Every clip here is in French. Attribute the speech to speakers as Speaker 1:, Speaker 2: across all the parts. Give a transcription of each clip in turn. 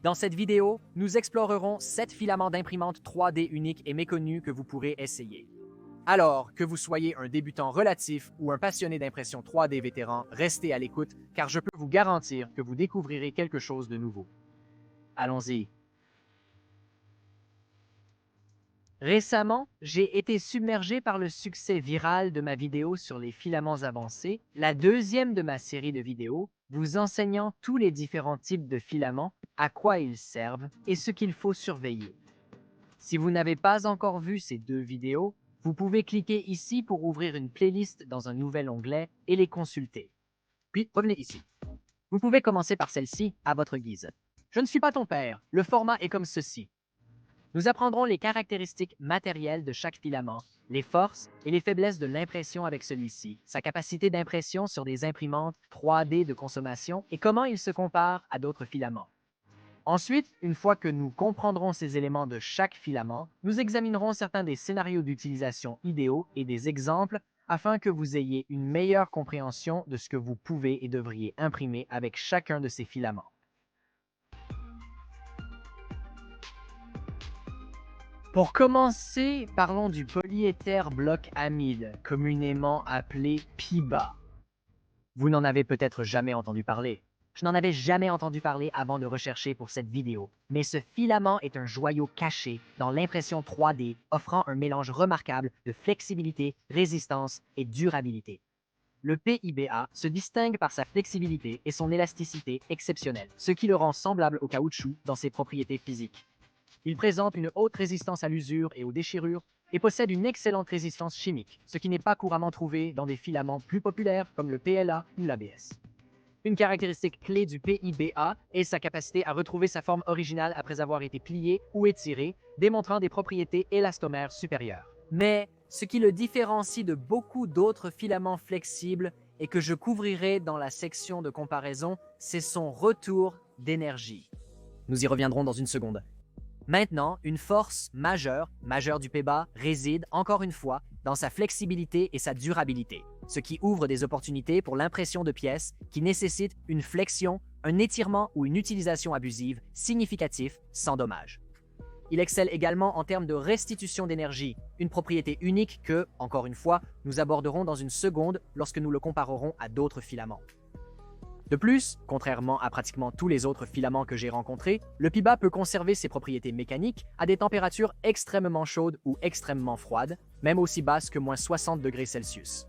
Speaker 1: Dans cette vidéo, nous explorerons 7 filaments d'imprimante 3D uniques et méconnus que vous pourrez essayer. Alors, que vous soyez un débutant relatif ou un passionné d'impression 3D vétéran, restez à l'écoute car je peux vous garantir que vous découvrirez quelque chose de nouveau. Allons-y. Récemment, j'ai été submergé par le succès viral de ma vidéo sur les filaments avancés, la deuxième de ma série de vidéos, vous enseignant tous les différents types de filaments, à quoi ils servent et ce qu'il faut surveiller. Si vous n'avez pas encore vu ces deux vidéos, vous pouvez cliquer ici pour ouvrir une playlist dans un nouvel onglet et les consulter. Puis revenez ici. Vous pouvez commencer par celle-ci à votre guise. Je ne suis pas ton père, le format est comme ceci. Nous apprendrons les caractéristiques matérielles de chaque filament, les forces et les faiblesses de l'impression avec celui-ci, sa capacité d'impression sur des imprimantes 3D de consommation et comment il se compare à d'autres filaments. Ensuite, une fois que nous comprendrons ces éléments de chaque filament, nous examinerons certains des scénarios d'utilisation idéaux et des exemples afin que vous ayez une meilleure compréhension de ce que vous pouvez et devriez imprimer avec chacun de ces filaments. Pour commencer, parlons du polyéther bloc amide, communément appelé PIBA. Vous n'en avez peut-être jamais entendu parler. Je n'en avais jamais entendu parler avant de rechercher pour cette vidéo, mais ce filament est un joyau caché dans l'impression 3D, offrant un mélange remarquable de flexibilité, résistance et durabilité. Le PIBA se distingue par sa flexibilité et son élasticité exceptionnelle, ce qui le rend semblable au caoutchouc dans ses propriétés physiques. Il présente une haute résistance à l'usure et aux déchirures et possède une excellente résistance chimique, ce qui n'est pas couramment trouvé dans des filaments plus populaires comme le PLA ou l'ABS. Une caractéristique clé du PIBA est sa capacité à retrouver sa forme originale après avoir été plié ou étiré, démontrant des propriétés élastomères supérieures. Mais ce qui le différencie de beaucoup d'autres filaments flexibles et que je couvrirai dans la section de comparaison, c'est son retour d'énergie. Nous y reviendrons dans une seconde. Maintenant, une force majeure du PIBA, réside, encore une fois, dans sa flexibilité et sa durabilité, ce qui ouvre des opportunités pour l'impression de pièces qui nécessitent une flexion, un étirement ou une utilisation abusive significatif sans dommage. Il excelle également en termes de restitution d'énergie, une propriété unique que, encore une fois, nous aborderons dans une seconde lorsque nous le comparerons à d'autres filaments. De plus, contrairement à pratiquement tous les autres filaments que j'ai rencontrés, le PIBA peut conserver ses propriétés mécaniques à des températures extrêmement chaudes ou extrêmement froides, même aussi basses que moins 60 degrés Celsius.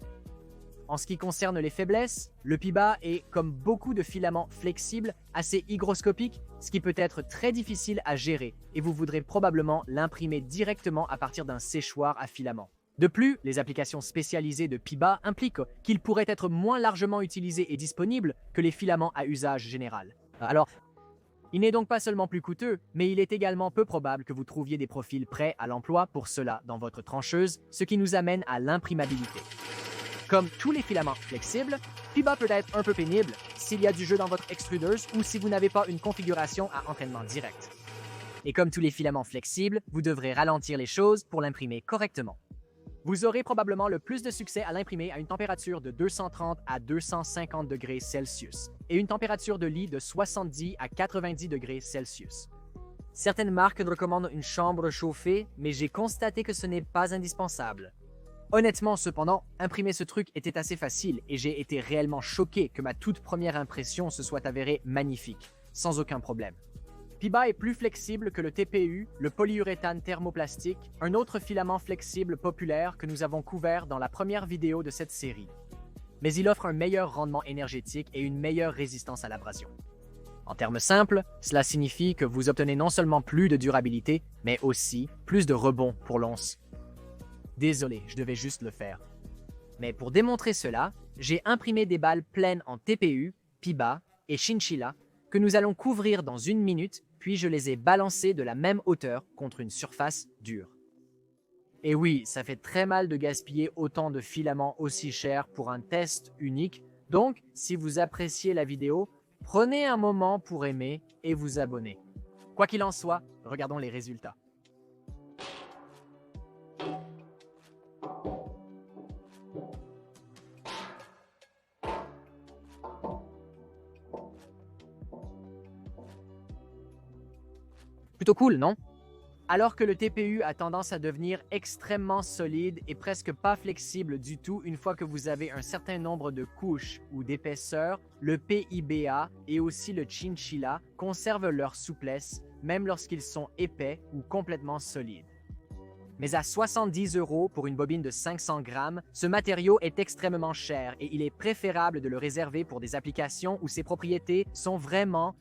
Speaker 1: En ce qui concerne les faiblesses, le PIBA est, comme beaucoup de filaments flexibles, assez hygroscopique, ce qui peut être très difficile à gérer et vous voudrez probablement l'imprimer directement à partir d'un séchoir à filaments. De plus, les applications spécialisées de PIBA impliquent qu'il pourrait être moins largement utilisé et disponible que les filaments à usage général. Alors, il n'est donc pas seulement plus coûteux, mais il est également peu probable que vous trouviez des profils prêts à l'emploi pour cela dans votre trancheuse, ce qui nous amène à l'imprimabilité. Comme tous les filaments flexibles, PIBA peut être un peu pénible s'il y a du jeu dans votre extrudeuse ou si vous n'avez pas une configuration à entraînement direct. Et comme tous les filaments flexibles, vous devrez ralentir les choses pour l'imprimer correctement. Vous aurez probablement le plus de succès à l'imprimer à une température de 230 à 250 degrés Celsius et une température de lit de 70 à 90 degrés Celsius. Certaines marques recommandent une chambre chauffée, mais j'ai constaté que ce n'est pas indispensable. Honnêtement, cependant, imprimer ce truc était assez facile et j'ai été réellement choqué que ma toute première impression se soit avérée magnifique, sans aucun problème. PIBA est plus flexible que le TPU, le polyuréthane thermoplastique, un autre filament flexible populaire que nous avons couvert dans la première vidéo de cette série. Mais il offre un meilleur rendement énergétique et une meilleure résistance à l'abrasion. En termes simples, cela signifie que vous obtenez non seulement plus de durabilité, mais aussi plus de rebond pour l'once. Désolé, je devais juste le faire. Mais pour démontrer cela, j'ai imprimé des balles pleines en TPU, PIBA et Chinchilla que nous allons couvrir dans 1 minute, puis je les ai balancées de la même hauteur contre une surface dure. Et oui, ça fait très mal de gaspiller autant de filaments aussi chers pour un test unique, donc si vous appréciez la vidéo, prenez un moment pour aimer et vous abonner. Quoi qu'il en soit, regardons les résultats. Plutôt cool, non? Alors que le TPU a tendance à devenir extrêmement solide et presque pas flexible du tout une fois que vous avez un certain nombre de couches ou d'épaisseurs, le PIBA et aussi le Chinchilla conservent leur souplesse même lorsqu'ils sont épais ou complètement solides. Mais à 70 € pour une bobine de 500 grammes, ce matériau est extrêmement cher et il est préférable de le réserver pour des applications où ses propriétés sont vraiment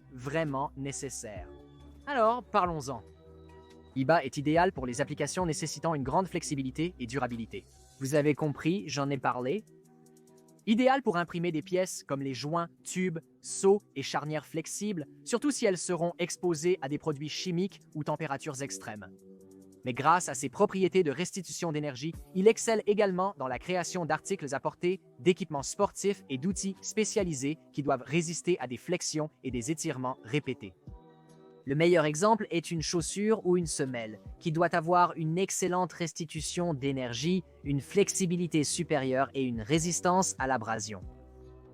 Speaker 1: nécessaires. Alors, parlons-en. IBA est idéal pour les applications nécessitant une grande flexibilité et durabilité. Vous avez compris, j'en ai parlé. Idéal pour imprimer des pièces comme les joints, tubes, seaux et charnières flexibles, surtout si elles seront exposées à des produits chimiques ou températures extrêmes. Mais grâce à ses propriétés de restitution d'énergie, il excelle également dans la création d'articles à portée, d'équipements sportifs et d'outils spécialisés qui doivent résister à des flexions et des étirements répétés. Le meilleur exemple est une chaussure ou une semelle, qui doit avoir une excellente restitution d'énergie, une flexibilité supérieure et une résistance à l'abrasion.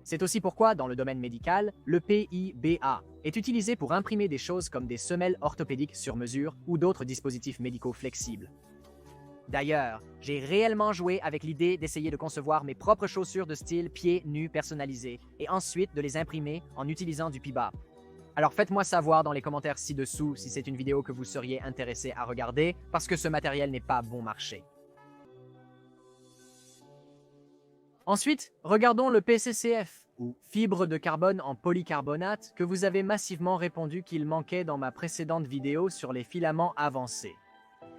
Speaker 1: C'est aussi pourquoi, dans le domaine médical, le PIBA est utilisé pour imprimer des choses comme des semelles orthopédiques sur mesure ou d'autres dispositifs médicaux flexibles. D'ailleurs, j'ai réellement joué avec l'idée d'essayer de concevoir mes propres chaussures de style pieds nus personnalisées et ensuite de les imprimer en utilisant du PIBA. Alors faites-moi savoir dans les commentaires ci-dessous si c'est une vidéo que vous seriez intéressé à regarder parce que ce matériel n'est pas bon marché. Ensuite, regardons le PCCF, ou fibre de carbone en polycarbonate, que vous avez massivement répondu qu'il manquait dans ma précédente vidéo sur les filaments avancés.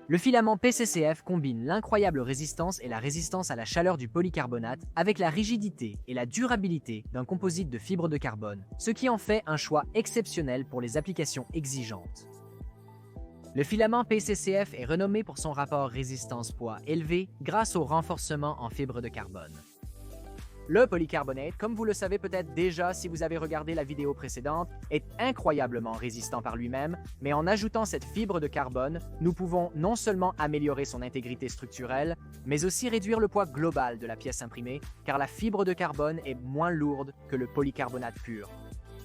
Speaker 1: Le filament PCCF combine l'incroyable résistance et la résistance à la chaleur du polycarbonate avec la rigidité et la durabilité d'un composite de fibre de carbone, ce qui en fait un choix exceptionnel pour les applications exigeantes. Le filament PCCF est renommé pour son rapport résistance-poids élevé grâce au renforcement en fibre de carbone. Le polycarbonate, comme vous le savez peut-être déjà si vous avez regardé la vidéo précédente, est incroyablement résistant par lui-même, mais en ajoutant cette fibre de carbone, nous pouvons non seulement améliorer son intégrité structurelle, mais aussi réduire le poids global de la pièce imprimée, car la fibre de carbone est moins lourde que le polycarbonate pur.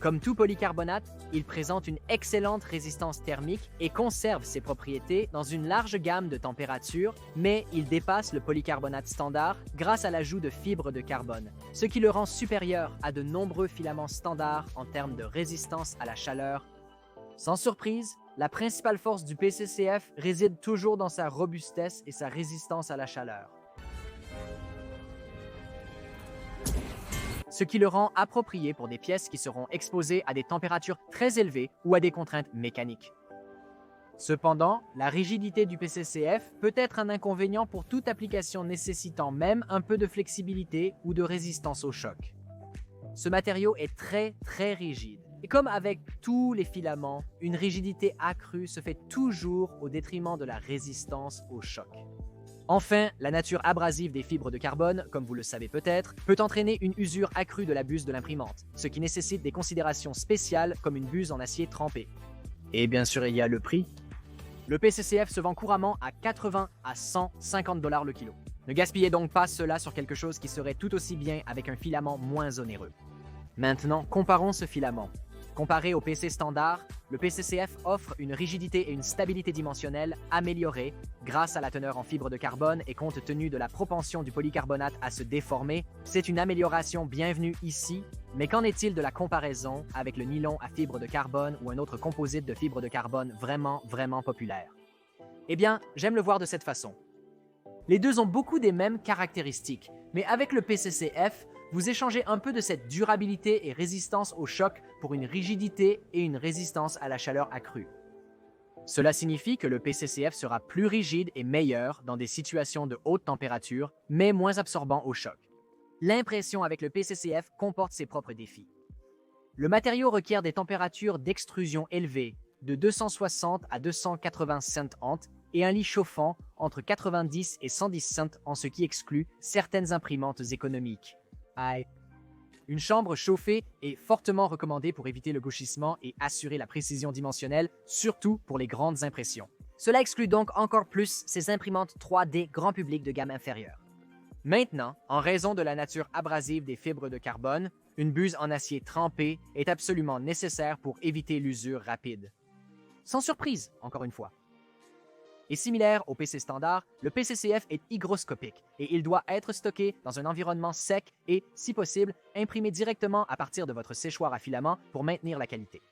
Speaker 1: Comme tout polycarbonate, il présente une excellente résistance thermique et conserve ses propriétés dans une large gamme de températures, mais il dépasse le polycarbonate standard grâce à l'ajout de fibres de carbone, ce qui le rend supérieur à de nombreux filaments standards en termes de résistance à la chaleur. Sans surprise, la principale force du PCCF réside toujours dans sa robustesse et sa résistance à la chaleur, ce qui le rend approprié pour des pièces qui seront exposées à des températures très élevées ou à des contraintes mécaniques. Cependant, la rigidité du PCCF peut être un inconvénient pour toute application nécessitant même un peu de flexibilité ou de résistance au choc. Ce matériau est très rigide. Et comme avec tous les filaments, une rigidité accrue se fait toujours au détriment de la résistance au choc. Enfin, la nature abrasive des fibres de carbone, comme vous le savez peut-être, peut entraîner une usure accrue de la buse de l'imprimante, ce qui nécessite des considérations spéciales comme une buse en acier trempé. Et bien sûr, il y a le prix. Le PCCF se vend couramment à 80 à 150 $ le kilo. Ne gaspillez donc pas cela sur quelque chose qui serait tout aussi bien avec un filament moins onéreux. Maintenant, comparons ce filament. Comparé au PC standard, le PCCF offre une rigidité et une stabilité dimensionnelle améliorées grâce à la teneur en fibre de carbone et compte tenu de la propension du polycarbonate à se déformer. C'est une amélioration bienvenue ici, mais qu'en est-il de la comparaison avec le nylon à fibre de carbone ou un autre composite de fibre de carbone vraiment populaire? Eh bien, j'aime le voir de cette façon. Les deux ont beaucoup des mêmes caractéristiques, mais avec le PCCF, vous échangez un peu de cette durabilité et résistance au choc pour une rigidité et une résistance à la chaleur accrue. Cela signifie que le PCCF sera plus rigide et meilleur dans des situations de haute température, mais moins absorbant au choc. L'impression avec le PCCF comporte ses propres défis. Le matériau requiert des températures d'extrusion élevées, de 260 à 280 cent et un lit chauffant entre 90 et 110 cent en ce qui exclut certaines imprimantes économiques. Une chambre chauffée est fortement recommandée pour éviter le gauchissement et assurer la précision dimensionnelle, surtout pour les grandes impressions. Cela exclut donc encore plus ces imprimantes 3D grand public de gamme inférieure. Maintenant, en raison de la nature abrasive des fibres de carbone, une buse en acier trempé est absolument nécessaire pour éviter l'usure rapide. sans surprise, encore une fois. Et similaire au PC standard, le PCCF est hygroscopique et il doit être stocké dans un environnement sec et, si possible, imprimé directement à partir de votre séchoir à filament pour maintenir la qualité.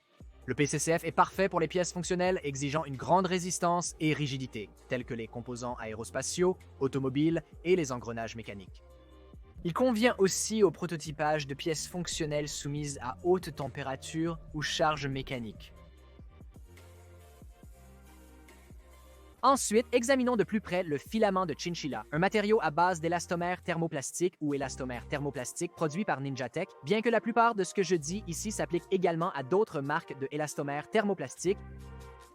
Speaker 1: Le PCCF est parfait pour les pièces fonctionnelles exigeant une grande résistance et rigidité, telles que les composants aérospatiaux, automobiles et les engrenages mécaniques. Il convient aussi au prototypage de pièces fonctionnelles soumises à haute température ou charge mécanique. Ensuite, examinons de plus près le filament de chinchilla, un matériau à base d'élastomère thermoplastique ou élastomère thermoplastique produit par Ninjatech, bien que la plupart de ce que je dis ici s'applique également à d'autres marques de élastomère thermoplastique.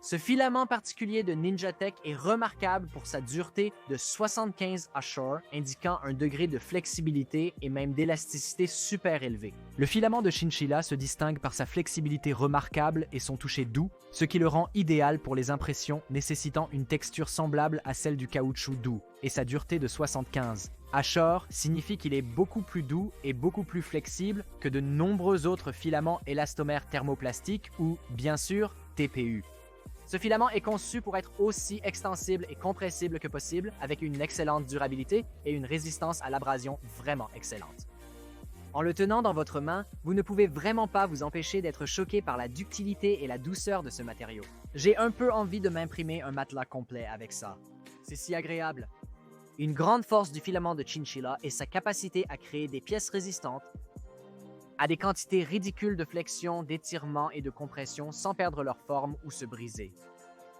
Speaker 1: Ce filament particulier de Ninjatech est remarquable pour sa dureté de 75 ashore, indiquant un degré de flexibilité et même d'élasticité super élevé. Le filament de chinchilla se distingue par sa flexibilité remarquable et son toucher doux, ce qui le rend idéal pour les impressions nécessitant une texture semblable à celle du caoutchouc doux, et sa dureté de 75 ashore signifie qu'il est beaucoup plus doux et beaucoup plus flexible que de nombreux autres filaments élastomères thermoplastiques ou, bien sûr, TPU. Ce filament est conçu pour être aussi extensible et compressible que possible, avec une excellente durabilité et une résistance à l'abrasion vraiment excellente. En le tenant dans votre main, vous ne pouvez vraiment pas vous empêcher d'être choqué par la ductilité et la douceur de ce matériau. J'ai un peu envie de m'imprimer un matelas complet avec ça. C'est si agréable. Une grande force du filament de chinchilla est sa capacité à créer des pièces résistantes à des quantités ridicules de flexion, d'étirement et de compression sans perdre leur forme ou se briser.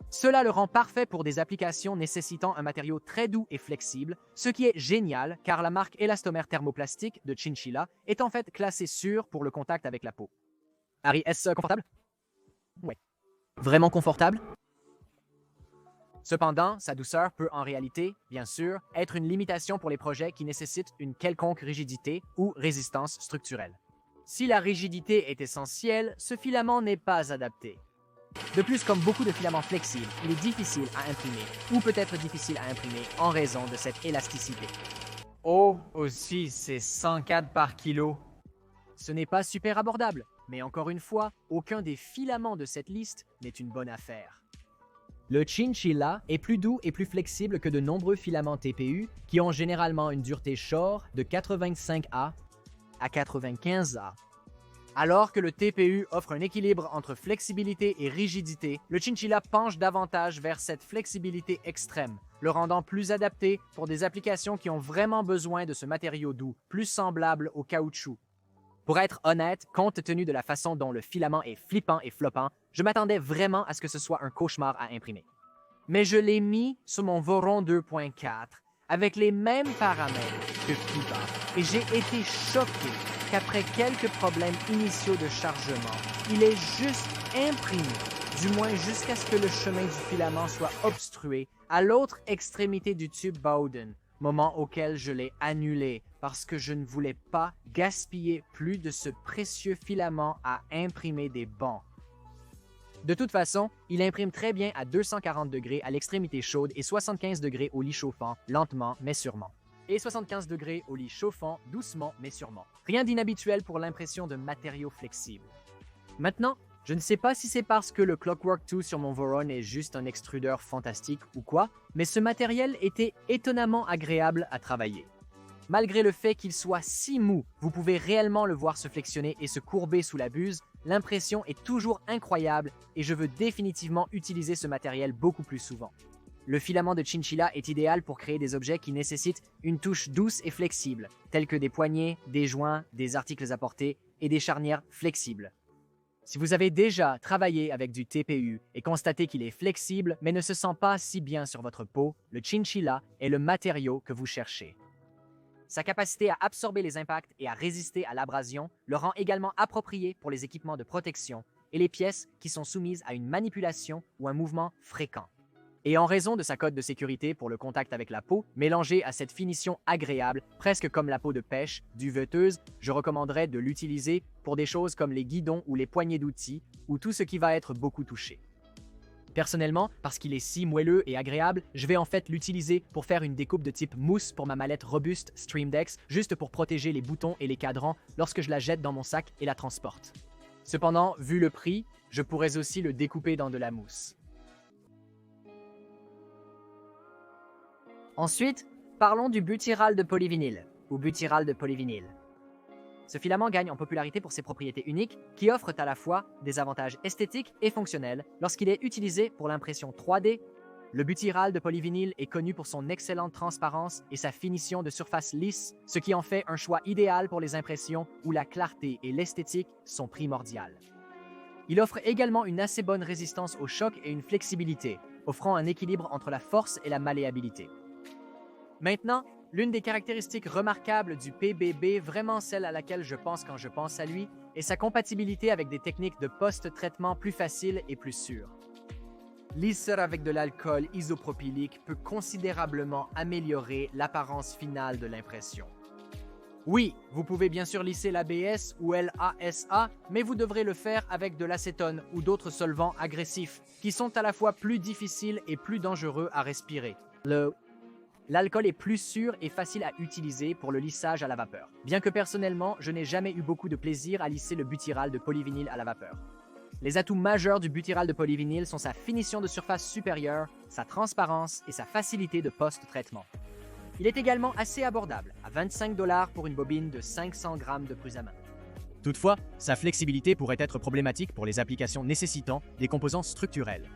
Speaker 1: Cela le rend parfait pour des applications nécessitant un matériau très doux et flexible, ce qui est génial car la marque élastomère thermoplastique de Chinchilla est en fait classée sûre pour le contact avec la peau. Harry, est-ce confortable? Oui. Vraiment confortable? Cependant, sa douceur peut en réalité, bien sûr, être une limitation pour les projets qui nécessitent une quelconque rigidité ou résistance structurelle. Si la rigidité est essentielle, ce filament n'est pas adapté. De plus, comme beaucoup de filaments flexibles, il est difficile à imprimer, ou peut-être difficile à imprimer en raison de cette élasticité. Oh, aussi, c'est 104 par kilo. Ce n'est pas super abordable, mais encore une fois, aucun des filaments de cette liste n'est une bonne affaire. Le chinchilla est plus doux et plus flexible que de nombreux filaments TPU qui ont généralement une dureté shore de 85A à 95A. Alors que le TPU offre un équilibre entre flexibilité et rigidité, le chinchilla penche davantage vers cette flexibilité extrême, le rendant plus adapté pour des applications qui ont vraiment besoin de ce matériau doux, plus semblable au caoutchouc. Pour être honnête, compte tenu de la façon dont le filament est flippant et floppant, je m'attendais vraiment à ce que ce soit un cauchemar à imprimer. Mais je l'ai mis sur mon Voron 2.4 avec les mêmes paramètres que Piba et j'ai été choqué qu'après quelques problèmes initiaux de chargement, il est juste imprimé, du moins jusqu'à ce que le chemin du filament soit obstrué à l'autre extrémité du tube Bowden, moment auquel je l'ai annulé parce que je ne voulais pas gaspiller plus de ce précieux filament à imprimer des bancs. De toute façon, il imprime très bien à 240 degrés à l'extrémité chaude et 75 degrés au lit chauffant, lentement mais sûrement. Et 75 degrés au lit chauffant, doucement mais sûrement. Rien d'inhabituel pour l'impression de matériaux flexibles. Maintenant, je ne sais pas si c'est parce que le Clockwork 2 sur mon Voron est juste un extrudeur fantastique ou quoi, mais ce matériel était étonnamment agréable à travailler. Malgré le fait qu'il soit si mou, vous pouvez réellement le voir se flexionner et se courber sous la buse, l'impression est toujours incroyable et je veux définitivement utiliser ce matériel beaucoup plus souvent. Le filament de chinchilla est idéal pour créer des objets qui nécessitent une touche douce et flexible, tels que des poignées, des joints, des articles à porter et des charnières flexibles. Si vous avez déjà travaillé avec du TPU et constaté qu'il est flexible mais ne se sent pas si bien sur votre peau, le chinchilla est le matériau que vous cherchez. Sa capacité à absorber les impacts et à résister à l'abrasion le rend également approprié pour les équipements de protection et les pièces qui sont soumises à une manipulation ou un mouvement fréquent. Et en raison de sa cote de sécurité pour le contact avec la peau, mélangée à cette finition agréable, presque comme la peau de pêche, duveteuse, je recommanderais de l'utiliser pour des choses comme les guidons ou les poignées d'outils, ou tout ce qui va être beaucoup touché. Personnellement, parce qu'il est si moelleux et agréable, je vais en fait l'utiliser pour faire une découpe de type mousse pour ma mallette robuste Stream Deck, juste pour protéger les boutons et les cadrans lorsque je la jette dans mon sac et la transporte. Cependant, vu le prix, je pourrais aussi le découper dans de la mousse. Ensuite, parlons du butyrate de polyvinyle, ou butyrate de polyvinyle. Ce filament gagne en popularité pour ses propriétés uniques qui offrent à la fois des avantages esthétiques et fonctionnels lorsqu'il est utilisé pour l'impression 3D. Le butyrate de polyvinyle est connu pour son excellente transparence et sa finition de surface lisse, ce qui en fait un choix idéal pour les impressions où la clarté et l'esthétique sont primordiales. Il offre également une assez bonne résistance au choc et une flexibilité, offrant un équilibre entre la force et la malléabilité. Maintenant, l'une des caractéristiques remarquables du PBB, vraiment celle à laquelle je pense quand je pense à lui, est sa compatibilité avec des techniques de post-traitement plus faciles et plus sûres. Lisser avec de l'alcool isopropylique peut considérablement améliorer l'apparence finale de l'impression. Oui, vous pouvez bien sûr lisser l'ABS ou LASA, mais vous devrez le faire avec de l'acétone ou d'autres solvants agressifs, qui sont à la fois plus difficiles et plus dangereux à respirer. L'alcool est plus sûr et facile à utiliser pour le lissage à la vapeur, bien que personnellement, je n'ai jamais eu beaucoup de plaisir à lisser le butyrate de polyvinyle à la vapeur. Les atouts majeurs du butyrate de polyvinyle sont sa finition de surface supérieure, sa transparence et sa facilité de post-traitement. Il est également assez abordable, à 25 $ pour une bobine de 500 g de prise à main.
Speaker 2: Toutefois, sa flexibilité pourrait être problématique pour les applications nécessitant des composants structurels.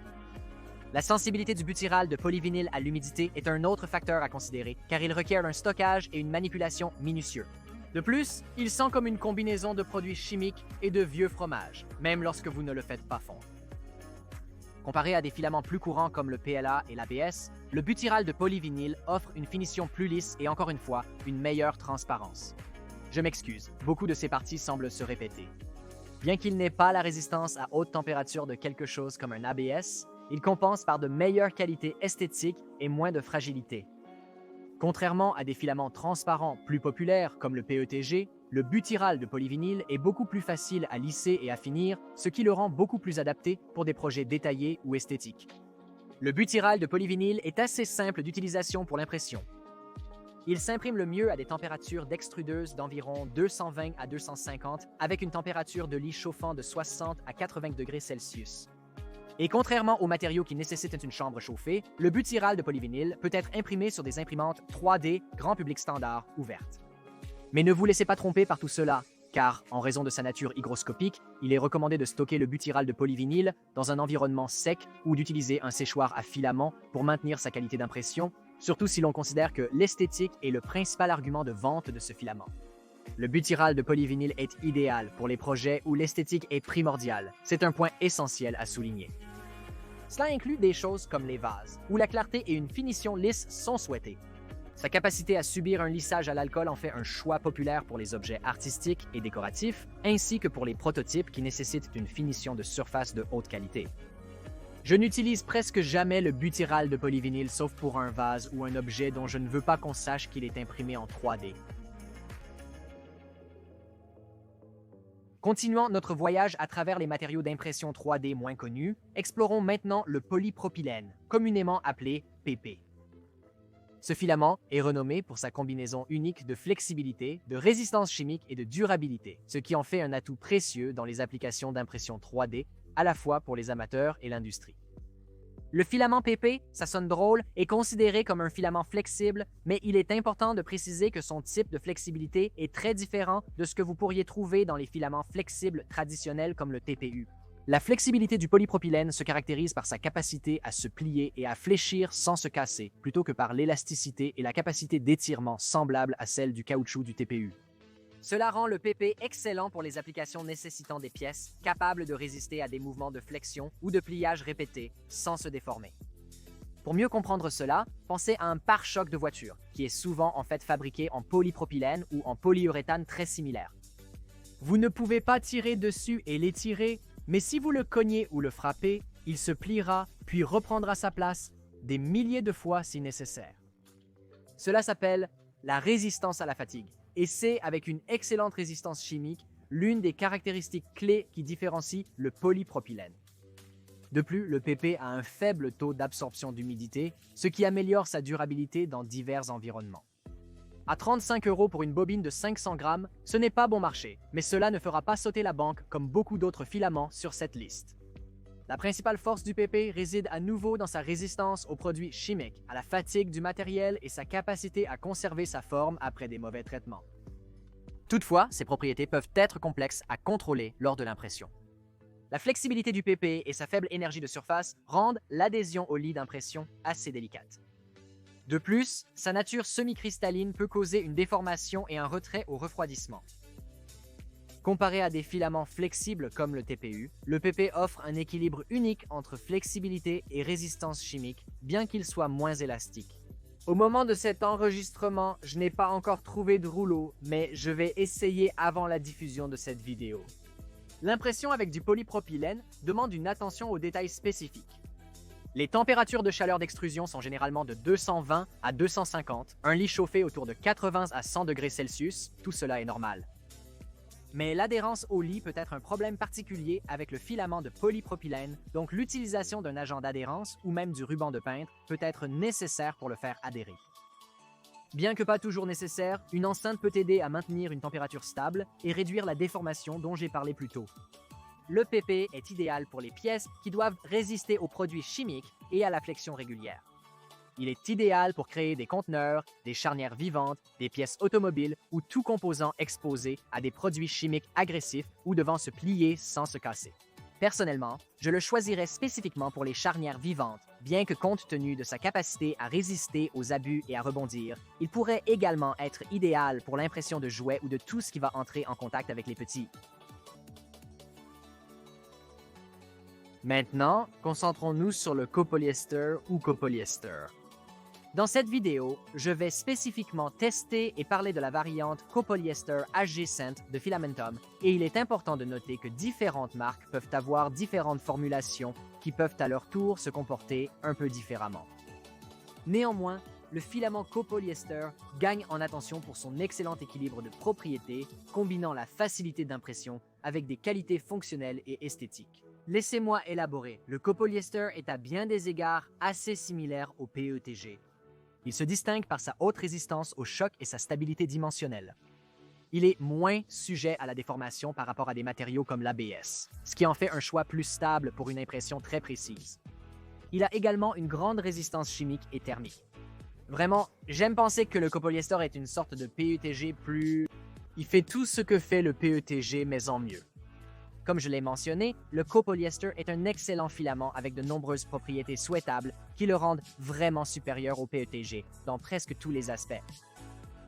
Speaker 1: La sensibilité du butyrate de polyvinyle à l'humidité est un autre facteur à considérer, car il requiert un stockage et une manipulation minutieux. De plus, il sent comme une combinaison de produits chimiques et de vieux fromages, même lorsque vous ne le faites pas fondre. Comparé à des filaments plus courants comme le PLA et l'ABS, le butyrate de polyvinyle offre une finition plus lisse et encore une fois, une meilleure transparence. Je m'excuse, beaucoup de ces parties semblent se répéter. Bien qu'il n'ait pas la résistance à haute température de quelque chose comme un ABS, il compense par de meilleures qualités esthétiques et moins de fragilité. Contrairement à des filaments transparents plus populaires comme le PETG, le butyrate de polyvinyle est beaucoup plus facile à lisser et à finir, ce qui le rend beaucoup plus adapté pour des projets détaillés ou esthétiques. Le butyrate de polyvinyle est assez simple d'utilisation pour l'impression. Il s'imprime le mieux à des températures d'extrudeuse d'environ 220 à 250 avec une température de lit chauffant de 60 à 80 degrés Celsius. Et contrairement aux matériaux qui nécessitent une chambre chauffée, le butyrate de polyvinyle peut être imprimé sur des imprimantes 3D grand public standard ouvertes. Mais ne vous laissez pas tromper par tout cela, car en raison de sa nature hygroscopique, il est recommandé de stocker le butyrate de polyvinyle dans un environnement sec ou d'utiliser un séchoir à filament pour maintenir sa qualité d'impression, surtout si l'on considère que l'esthétique est le principal argument de vente de ce filament. Le butyrate de polyvinyle est idéal pour les projets où l'esthétique est primordiale. C'est un point essentiel à souligner. Cela inclut des choses comme les vases, où la clarté et une finition lisse sont souhaitées. Sa capacité à subir un lissage à l'alcool en fait un choix populaire pour les objets artistiques et décoratifs, ainsi que pour les prototypes qui nécessitent une finition de surface de haute qualité. Je n'utilise presque jamais le butyrate de polyvinyle sauf pour un vase ou un objet dont je ne veux pas qu'on sache qu'il est imprimé en 3D. Continuant notre voyage à travers les matériaux d'impression 3D moins connus, explorons maintenant le polypropylène, communément appelé PP. Ce filament est renommé pour sa combinaison unique de flexibilité, de résistance chimique et de durabilité, ce qui en fait un atout précieux dans les applications d'impression 3D, à la fois pour les amateurs et l'industrie. Le filament PP, ça sonne drôle, est considéré comme un filament flexible, mais il est important de préciser que son type de flexibilité est très différent de ce que vous pourriez trouver dans les filaments flexibles traditionnels comme le TPU. La flexibilité du polypropylène se caractérise par sa capacité à se plier et à fléchir sans se casser, plutôt que par l'élasticité et la capacité d'étirement semblable à celle du caoutchouc du TPU. Cela rend le PP excellent pour les applications nécessitant des pièces capables de résister à des mouvements de flexion ou de pliage répétés sans se déformer. Pour mieux comprendre cela, pensez à un pare-choc de voiture, qui est souvent en fait fabriqué en polypropylène ou en polyuréthane très similaire. Vous ne pouvez pas tirer dessus et l'étirer, mais si vous le cognez ou le frappez, il se pliera puis reprendra sa place des milliers de fois si nécessaire. Cela s'appelle la résistance à la fatigue. Et c'est, avec une excellente résistance chimique, l'une des caractéristiques clés qui différencie le polypropylène. De plus, le PP a un faible taux d'absorption d'humidité, ce qui améliore sa durabilité dans divers environnements.
Speaker 2: À 35 € pour une bobine de 500 grammes, ce n'est pas bon marché, mais cela ne fera pas sauter la banque comme beaucoup d'autres filaments sur cette liste. La principale force du PP réside à nouveau dans sa résistance aux produits chimiques, à la fatigue du matériel et sa capacité à conserver sa forme après des mauvais traitements. Toutefois, ces propriétés peuvent être complexes à contrôler lors de l'impression. La flexibilité du PP et sa faible énergie de surface rendent l'adhésion au lit d'impression assez délicate. De plus, sa nature semi-cristalline peut causer une déformation et un retrait au refroidissement. Comparé à des filaments flexibles comme le TPU, le PP offre un équilibre unique entre flexibilité et résistance chimique, bien qu'il soit moins élastique. Au moment de cet enregistrement, je n'ai pas encore trouvé de rouleau, mais je vais essayer avant la diffusion de cette vidéo. L'impression avec du polypropylène demande une attention aux détails spécifiques. Les températures de chaleur d'extrusion sont généralement de 220 à 250, un lit chauffé autour de 80 à 100 degrés Celsius, tout cela est normal. Mais l'adhérence au lit peut être un problème particulier avec le filament de polypropylène, donc l'utilisation d'un agent d'adhérence ou même du ruban de peintre peut être nécessaire pour le faire adhérer. Bien que pas toujours nécessaire, une enceinte peut aider à maintenir une température stable et réduire la déformation dont j'ai parlé plus tôt. Le PP est idéal pour les pièces qui doivent résister aux produits chimiques et à la flexion régulière. Il est idéal pour créer des conteneurs, des charnières vivantes, des pièces automobiles ou tout composant exposé à des produits chimiques agressifs ou devant se plier sans se casser. Personnellement, je le choisirais spécifiquement pour les charnières vivantes, bien que compte tenu de sa capacité à résister aux abus et à rebondir, il pourrait également être idéal pour l'impression de jouets ou de tout ce qui va entrer en contact avec les petits. Maintenant, concentrons-nous sur le copolyester ou copolyester. Dans cette vidéo, je vais spécifiquement tester et parler de la variante copolyester HG Scent de Filamentum, et il est important de noter que différentes marques peuvent avoir différentes formulations qui peuvent à leur tour se comporter un peu différemment. Néanmoins, le filament copolyester gagne en attention pour son excellent équilibre de propriétés, combinant la facilité d'impression avec des qualités fonctionnelles et esthétiques. Laissez-moi élaborer. Le copolyester est à bien des égards assez similaire au PETG. Il se distingue par sa haute résistance au choc et sa stabilité dimensionnelle. Il est moins sujet à la déformation par rapport à des matériaux comme l'ABS, ce qui en fait un choix plus stable pour une impression très précise. Il a également une grande résistance chimique et thermique. Vraiment, j'aime penser que le copolyester est une sorte de PETG plus... Il fait tout ce que fait le PETG, mais en mieux. Comme je l'ai mentionné, le copolyester est un excellent filament avec de nombreuses propriétés souhaitables qui le rendent vraiment supérieur au PETG dans presque tous les aspects.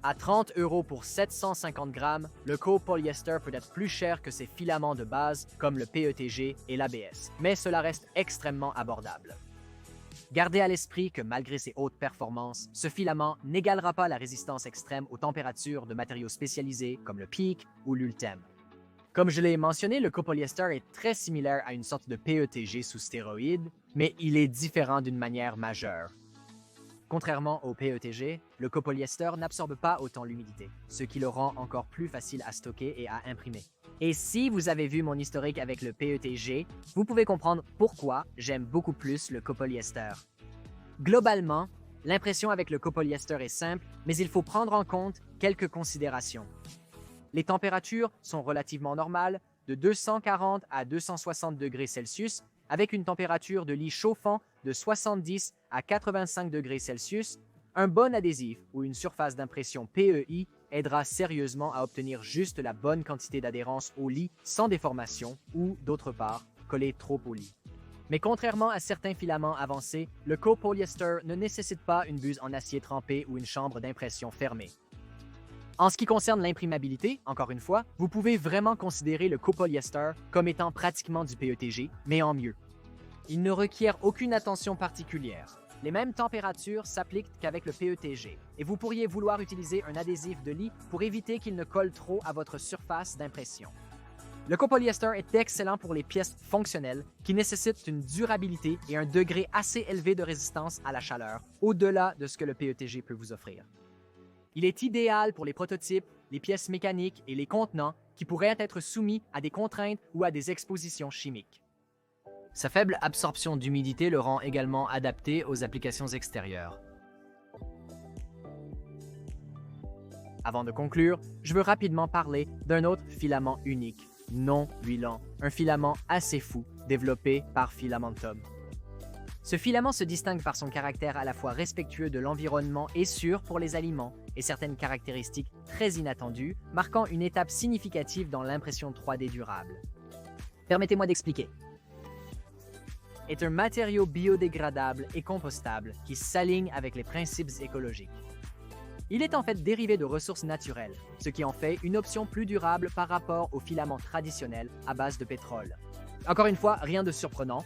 Speaker 2: À 30 € pour 750 grammes, le copolyester peut être plus cher que ses filaments de base comme le PETG et l'ABS, mais cela reste extrêmement abordable. Gardez à l'esprit que malgré ses hautes performances, ce filament n'égalera pas la résistance extrême aux températures de matériaux spécialisés comme le PEEK ou l'Ultem. Comme je l'ai mentionné, le copolyester est très similaire à une sorte de PETG sous stéroïdes, mais il est différent d'une manière majeure. Contrairement au PETG, le copolyester n'absorbe pas autant l'humidité, ce qui le rend encore plus facile à stocker et à imprimer. Et si vous avez vu mon historique avec le PETG, vous pouvez comprendre pourquoi j'aime beaucoup plus le copolyester. Globalement, l'impression avec le copolyester est simple, mais il faut prendre en compte quelques considérations. Les températures sont relativement normales, de 240 à 260 degrés Celsius, avec une température de lit chauffant de 70 à 85 degrés Celsius. Un bon adhésif ou une surface d'impression PEI aidera sérieusement à obtenir juste la bonne quantité d'adhérence au lit sans déformation ou, d'autre part, coller trop au lit. Mais contrairement à certains filaments avancés, le copolyester ne nécessite pas une buse en acier trempé ou une chambre d'impression fermée. En ce qui concerne l'imprimabilité, encore une fois, vous pouvez vraiment considérer le copolyester comme étant pratiquement du PETG, mais en mieux. Il ne requiert aucune attention particulière. Les mêmes températures s'appliquent qu'avec le PETG, et vous pourriez vouloir utiliser un adhésif de lit pour éviter qu'il ne colle trop à votre surface d'impression. Le copolyester est excellent pour les pièces fonctionnelles qui nécessitent une durabilité et un degré assez élevé de résistance à la chaleur, au-delà de ce que le PETG peut vous offrir. Il est idéal pour les prototypes, les pièces mécaniques et les contenants qui pourraient être soumis à des contraintes ou à des expositions chimiques. Sa faible absorption d'humidité le rend également adapté aux applications extérieures. Avant de conclure, je veux rapidement parler d'un autre filament unique, non huilant, un filament assez fou développé par Filamentum. Ce filament se distingue par son caractère à la fois respectueux de l'environnement et sûr pour les aliments, et certaines caractéristiques très inattendues, marquant une étape significative dans l'impression 3D durable. Permettez-moi d'expliquer. Est un matériau biodégradable et compostable qui s'aligne avec les principes écologiques. Il est en fait dérivé de ressources naturelles, ce qui en fait une option plus durable par rapport aux filaments traditionnels à base de pétrole. Encore une fois, rien de surprenant,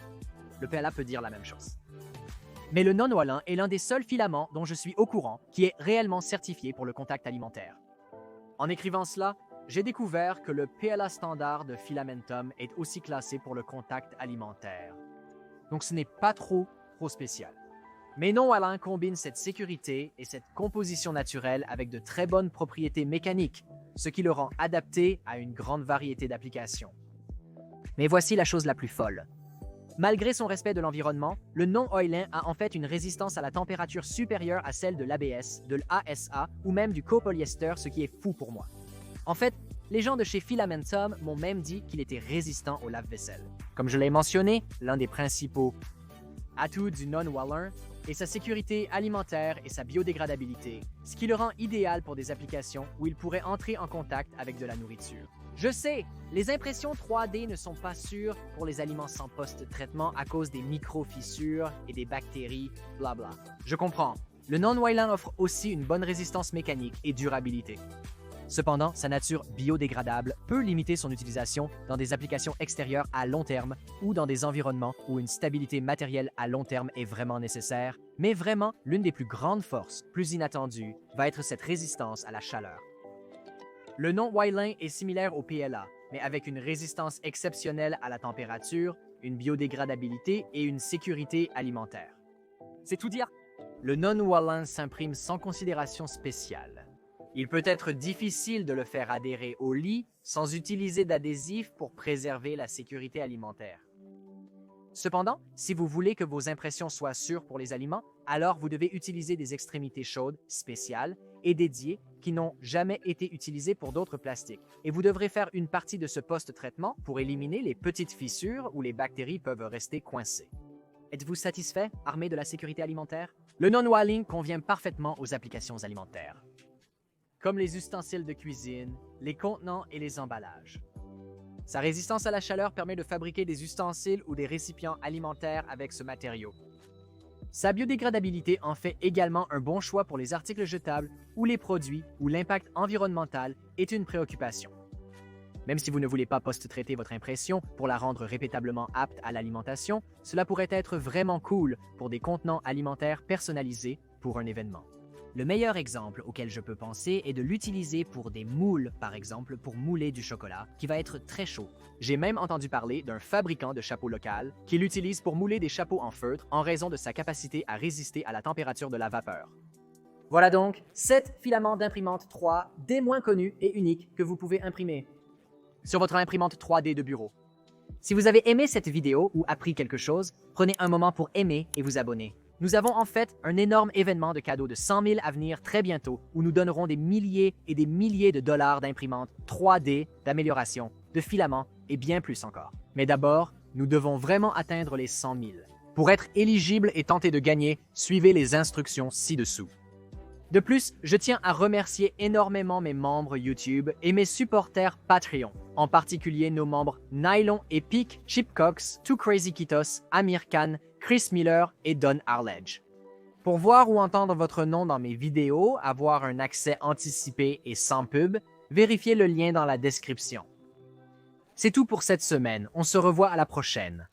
Speaker 2: le PLA peut dire la même chose. Mais le non-wallin est l'un des seuls filaments dont je suis au courant qui est réellement certifié pour le contact alimentaire. En écrivant cela, j'ai découvert que le PLA standard de Filamentum est aussi classé pour le contact alimentaire. Donc ce n'est pas trop spécial. Mais non-wallin combine cette sécurité et cette composition naturelle avec de très bonnes propriétés mécaniques, ce qui le rend adapté à une grande variété d'applications. Mais voici la chose la plus folle. Malgré son respect de l'environnement, le non-oilin a en fait une résistance à la température supérieure à celle de l'ABS, de l'ASA ou même du copolyester, ce qui est fou pour moi. En fait, les gens de chez Filamentum m'ont même dit qu'il était résistant au lave-vaisselle. Comme je l'ai mentionné, l'un des principaux atouts du non-wallin est sa sécurité alimentaire et sa biodégradabilité, ce qui le rend idéal pour des applications où il pourrait entrer en contact avec de la nourriture. Je sais, les impressions 3D ne sont pas sûres pour les aliments sans post-traitement à cause des micro-fissures et des bactéries, blabla. Je comprends. Le non-wallin offre aussi une bonne résistance mécanique et durabilité. Cependant, sa nature biodégradable peut limiter son utilisation dans des applications extérieures à long terme ou dans des environnements où une stabilité matérielle à long terme est vraiment nécessaire. Mais vraiment, l'une des plus grandes forces, plus inattendues, va être cette résistance à la chaleur. Le non-wallin est similaire au PLA, mais avec une résistance exceptionnelle à la température, une biodégradabilité et une sécurité alimentaire. C'est tout dire. Le non-wallin s'imprime sans considération spéciale. Il peut être difficile de le faire adhérer au lit sans utiliser d'adhésif pour préserver la sécurité alimentaire. Cependant, si vous voulez que vos impressions soient sûres pour les aliments, alors vous devez utiliser des extrémités chaudes, spéciales et dédiées qui n'ont jamais été utilisées pour d'autres plastiques. Et vous devrez faire une partie de ce post-traitement pour éliminer les petites fissures où les bactéries peuvent rester coincées. Êtes-vous satisfait, armé de la sécurité alimentaire? Le non-wallin convient parfaitement aux applications alimentaires, comme les ustensiles de cuisine, les contenants et les emballages. Sa résistance à la chaleur permet de fabriquer des ustensiles ou des récipients alimentaires avec ce matériau. Sa biodégradabilité en fait également un bon choix pour les articles jetables ou les produits où l'impact environnemental est une préoccupation. Même si vous ne voulez pas post-traiter votre impression pour la rendre répétablement apte à l'alimentation, cela pourrait être vraiment cool pour des contenants alimentaires personnalisés pour un événement. Le meilleur exemple auquel je peux penser est de l'utiliser pour des moules, par exemple pour mouler du chocolat, qui va être très chaud. J'ai même entendu parler d'un fabricant de chapeaux local qui l'utilise pour mouler des chapeaux en feutre en raison de sa capacité à résister à la température de la vapeur. Voilà donc 7 filaments d'imprimante 3 des moins connus et uniques que vous pouvez imprimer sur votre imprimante 3D de bureau. Si vous avez aimé cette vidéo ou appris quelque chose, prenez un moment pour aimer et vous abonner. Nous avons en fait un énorme événement de cadeaux de 100 000 à venir très bientôt où nous donnerons des milliers et des milliers de dollars d'imprimantes 3D, d'amélioration, de filaments et bien plus encore. Mais d'abord, nous devons vraiment atteindre les 100 000. Pour être éligible et tenter de gagner, suivez les instructions ci-dessous. De plus, je tiens à remercier énormément mes membres YouTube et mes supporters Patreon, en particulier nos membres Nylon Epic, Chip Cox, Too Crazy Kitos, Amir Khan, Chris Miller et Don Arledge. Pour voir ou entendre votre nom dans mes vidéos, avoir un accès anticipé et sans pub, vérifiez le lien dans la description. C'est tout pour cette semaine, on se revoit à la prochaine.